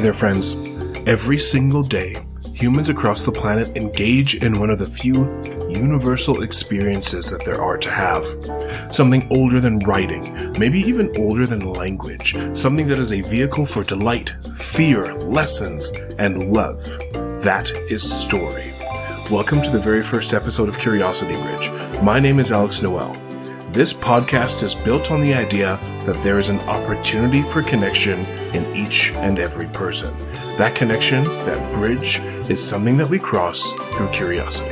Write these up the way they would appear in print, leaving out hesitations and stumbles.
Hey there, friends. Every single day, humans across the planet engage in one of the few universal experiences that there are to have. Something older than writing, maybe even older than language. Something that is a vehicle for delight, fear, lessons, and love. That is story. Welcome to the very first episode of Curiosity Bridge. My name is Alex Noel. This podcast is built on the idea that there is an opportunity for connection in each and every person. That connection, that bridge, is something that we cross through curiosity.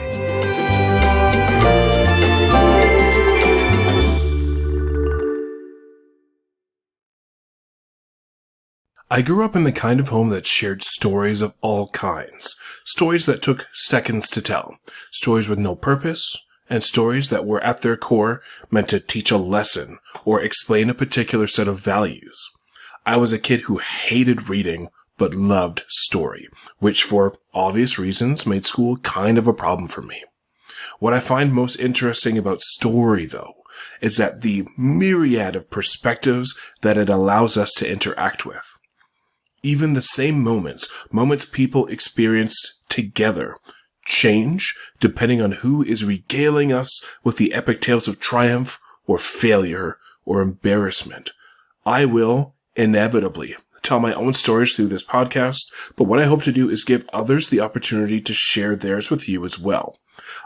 I grew up in the kind of home that shared stories of all kinds. Stories that took seconds to tell. Stories with no purpose. And stories that were at their core meant to teach a lesson or explain a particular set of values. I was a kid who hated reading but loved story, which for obvious reasons made school kind of a problem for me. What I find most interesting about story, though, is that the myriad of perspectives that it allows us to interact with. Even the same moments people experience together change depending on who is regaling us with the epic tales of triumph or failure or embarrassment. I will inevitably tell my own stories through this podcast, but what I hope to do is give others the opportunity to share theirs with you as well.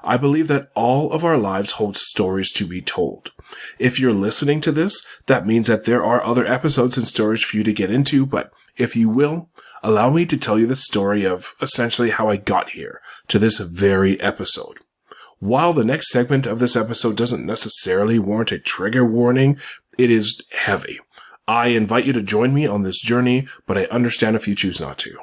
I believe that all of our lives hold stories to be told. If you're listening to this, that means that there are other episodes and stories for you to get into, but if you will, allow me to tell you the story of essentially how I got here to this very episode. While the next segment of this episode doesn't necessarily warrant a trigger warning, it is heavy. I invite you to join me on this journey, but I understand if you choose not to.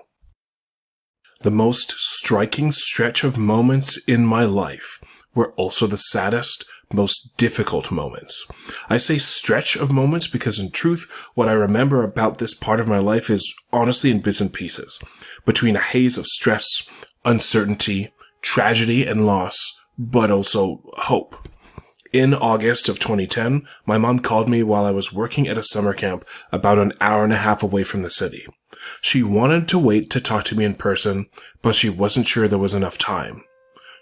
The most striking stretch of moments in my life were also the saddest, most difficult moments. I say stretch of moments because in truth, what I remember about this part of my life is honestly in bits and pieces. Between a haze of stress, uncertainty, tragedy, and loss, but also hope. In August of 2010, my mom called me while I was working at a summer camp about an hour and a half away from the city. She wanted to wait to talk to me in person, but she wasn't sure there was enough time.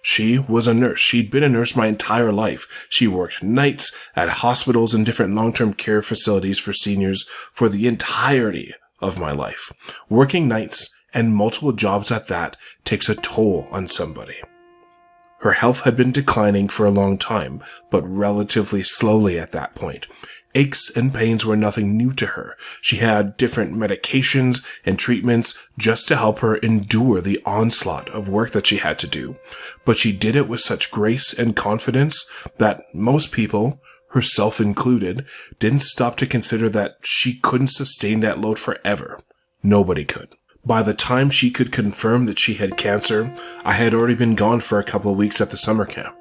She was a nurse. She'd been a nurse my entire life. She worked nights at hospitals and different long-term care facilities for seniors for the entirety of my life. Working nights and multiple jobs at that takes a toll on somebody. Her health had been declining for a long time, but relatively slowly at that point. Aches and pains were nothing new to her. She had different medications and treatments just to help her endure the onslaught of work that she had to do. But she did it with such grace and confidence that most people, herself included, didn't stop to consider that she couldn't sustain that load forever. Nobody could. By the time she could confirm that she had cancer, I had already been gone for a couple of weeks at the summer camp.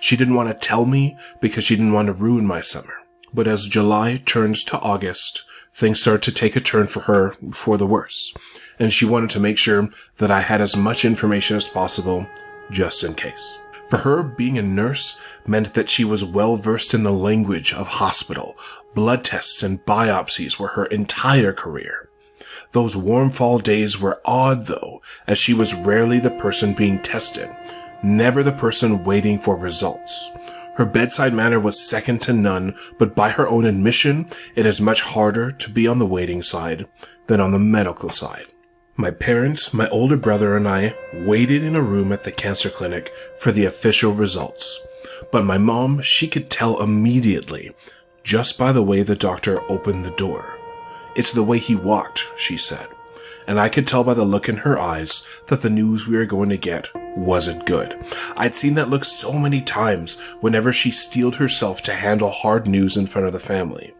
She didn't want to tell me because she didn't want to ruin my summer. But as July turns to August, things start to take a turn for her for the worse. And she wanted to make sure that I had as much information as possible, just in case. For her, being a nurse meant that she was well versed in the language of hospital. Blood tests and biopsies were her entire career. Those warm fall days were odd, though, as she was rarely the person being tested, never the person waiting for results. Her bedside manner was second to none, but by her own admission, it is much harder to be on the waiting side than on the medical side. My parents, my older brother, and I waited in a room at the cancer clinic for the official results. But my mom, she could tell immediately, just by the way the doctor opened the door. It's the way he walked, she said. And I could tell by the look in her eyes that the news we were going to get wasn't good. I'd seen that look so many times whenever she steeled herself to handle hard news in front of the family.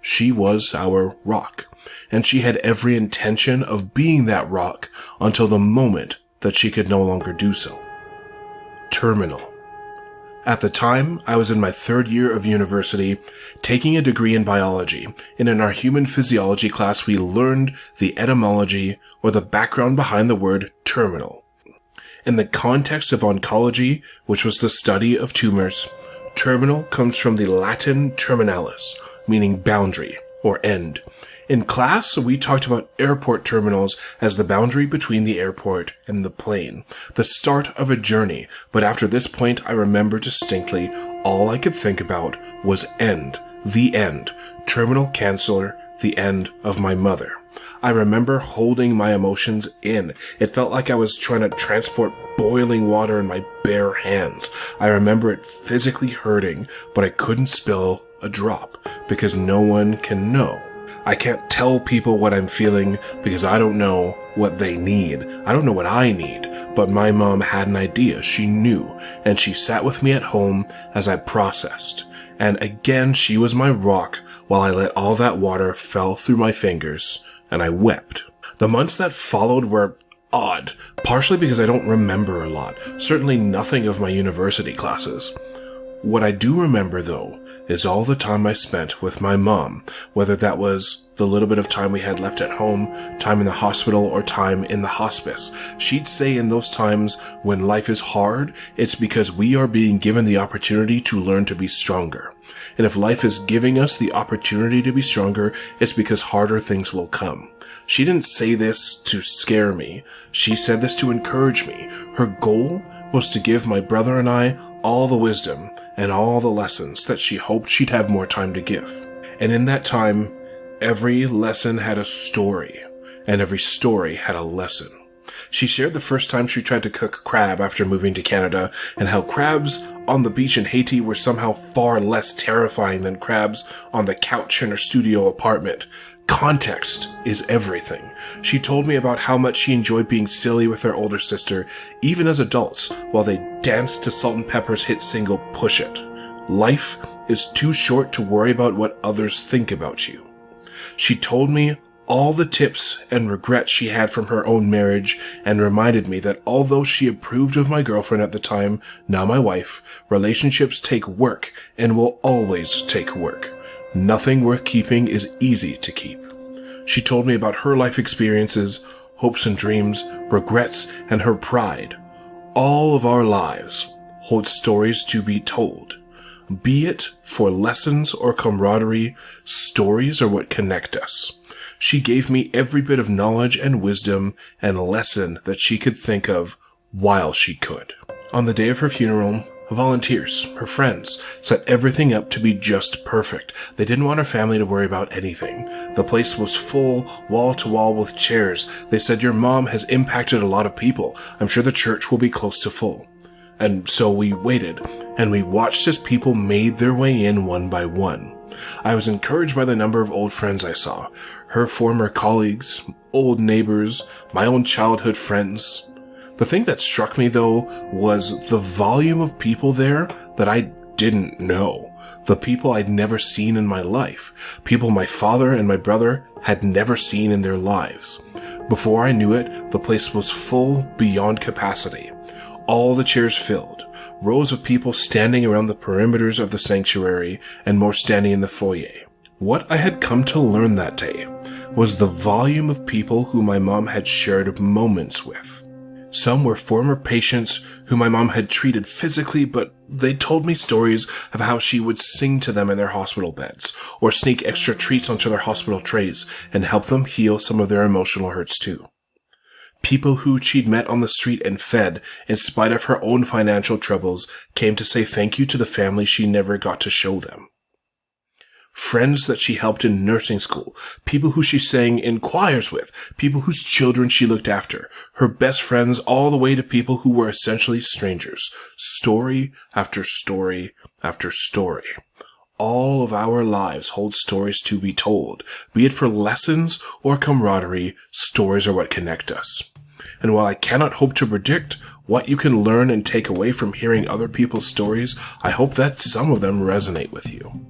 She was our rock, and she had every intention of being that rock until the moment that she could no longer do so. Terminal. At the time, I was in my third year of university, taking a degree in biology, and in our human physiology class we learned the etymology, or the background behind the word terminal. In the context of oncology, which was the study of tumors, terminal comes from the Latin terminalis, meaning boundary, or end. In class, we talked about airport terminals as the boundary between the airport and the plane, the start of a journey, but after this point I remember distinctly all I could think about was end, the end, terminal canceller, the end of my mother. I remember holding my emotions in. It felt like I was trying to transport boiling water in my bare hands. I remember it physically hurting, but I couldn't spill a drop because no one can know. I can't tell people what I'm feeling because I don't know what they need. I don't know what I need, but my mom had an idea. She knew, and she sat with me at home as I processed. And again, she was my rock while I let all that water fall through my fingers, and I wept. The months that followed were odd, partially because I don't remember a lot, certainly nothing of my university classes. What I do remember, though, is all the time I spent with my mom, whether that was the little bit of time we had left at home, time in the hospital, or time in the hospice. She'd say in those times when life is hard, it's because we are being given the opportunity to learn to be stronger. And if life is giving us the opportunity to be stronger, it's because harder things will come. She didn't say this to scare me. She said this to encourage me. Her goal was to give my brother and I all the wisdom and all the lessons that she hoped she'd have more time to give. And in that time, every lesson had a story, and every story had a lesson. She shared the first time she tried to cook crab after moving to Canada, and how crabs on the beach in Haiti were somehow far less terrifying than crabs on the couch in her studio apartment. Context is everything. She told me about how much she enjoyed being silly with her older sister, even as adults, while they danced to Salt-N-Pepa's hit single Push It. Life is too short to worry about what others think about you. She told me all the tips and regrets she had from her own marriage, and reminded me that although she approved of my girlfriend at the time, now my wife, relationships take work and will always take work. Nothing worth keeping is easy to keep. She told me about her life experiences, hopes and dreams, regrets, and her pride. All of our lives hold stories to be told. Be it for lessons or camaraderie, stories are what connect us. She gave me every bit of knowledge and wisdom and lesson that she could think of while she could. On the day of her funeral, volunteers, her friends, set everything up to be just perfect. They didn't want her family to worry about anything. The place was full, wall to wall with chairs. They said, "Your mom has impacted a lot of people. I'm sure the church will be close to full." And so we waited, and we watched as people made their way in one by one. I was encouraged by the number of old friends I saw, her former colleagues, old neighbors, my own childhood friends. The thing that struck me, though, was the volume of people there that I didn't know. The people I'd never seen in my life. People my father and my brother had never seen in their lives. Before I knew it, the place was full beyond capacity. All the chairs filled. Rows of people standing around the perimeters of the sanctuary, and more standing in the foyer. What I had come to learn that day was the volume of people who my mom had shared moments with. Some were former patients who my mom had treated physically, but they told me stories of how she would sing to them in their hospital beds, or sneak extra treats onto their hospital trays and help them heal some of their emotional hurts too. People who she'd met on the street and fed, in spite of her own financial troubles, came to say thank you to the family she never got to show them. Friends that she helped in nursing school, people who she sang in choirs with, people whose children she looked after, her best friends, all the way to people who were essentially strangers. Story after story after story. All of our lives hold stories to be told. Be it for lessons or camaraderie, stories are what connect us. And while I cannot hope to predict what you can learn and take away from hearing other people's stories, I hope that some of them resonate with you.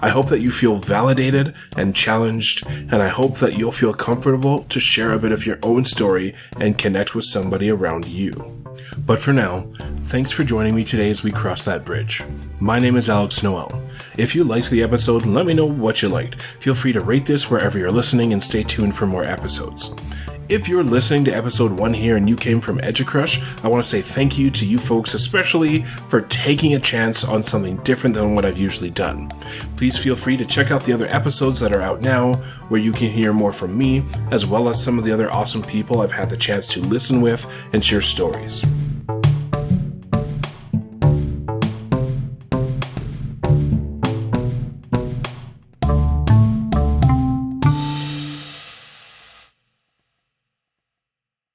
I hope that you feel validated and challenged, and I hope that you'll feel comfortable to share a bit of your own story and connect with somebody around you. But for now, thanks for joining me today as we cross that bridge. My name is Alex Noel. If you liked the episode, let me know what you liked. Feel free to rate this wherever you're listening and stay tuned for more episodes. If you're listening to episode 1 here and you came from Educrush, I want to say thank you to you folks, especially for taking a chance on something different than what I've usually done. Please feel free to check out the other episodes that are out now, where you can hear more from me, as well as some of the other awesome people I've had the chance to listen with and share stories.